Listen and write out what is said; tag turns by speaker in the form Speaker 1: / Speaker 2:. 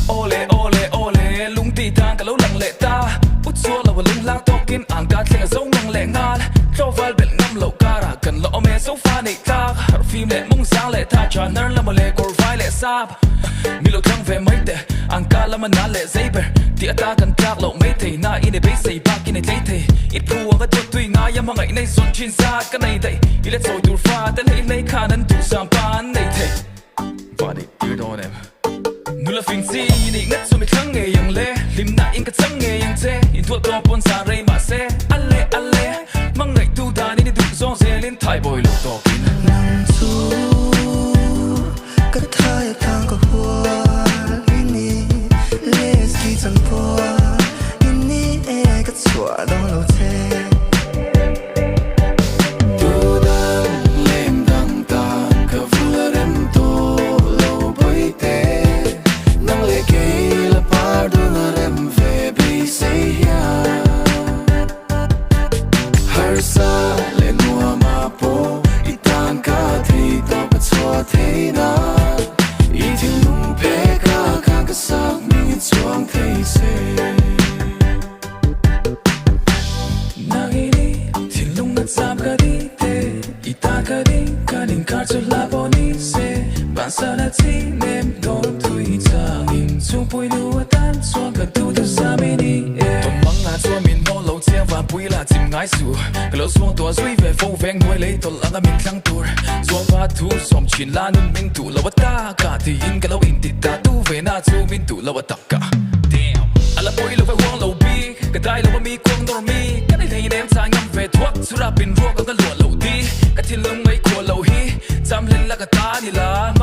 Speaker 1: ole ole ole lung ti tang ka lo lang le ta put so la lung la tokin ang ka tling zo ngang le ngal troval bel ngam lo kara kan lo me so fa nei ta har phim le mung sang le ta cha nar la le kor vai le sap mi lo thang ve mai te ang ka la man le zaber ti ata kan tak lo me te na in be sei ba kin nei te it pu ga tu tui nga ya ma ngai nei son chin sa ka nei dai i le so dur fa te le nei khanan tu sam pan nei te Vannei you know them Nula fin si ni ngat so mi thang nge yang le lim na in ka chang nge yang che in thua ko pon sa rei ma se alle alle mang ngai tu da ni du zong se lin thai boy lo to kin
Speaker 2: nang su ka thai thang ka hua ini Lesky chan po ini e ka chua dong lo che
Speaker 1: Sana ti nem don tui chang in chu pui lu tan chuan ka tu tu sa mi ni ton mang na chuan min no lo chiang van pui la chim ngai su ka lo suang to zui ve fo veng noi le tol anga min thlang tur chuan va thu som chin la nun min tu lo ta ka ti in ka lo in ti ta tu ve na chu min tu lo ta ka damn ala pui lo ve wang lo bi ka dai lo mi kwang dor mi ka ni thei nem chang ngam ve thuak su ra pin ruak ka lo lo di ka thin lung mai ko lo hi cham len la ka ta ni la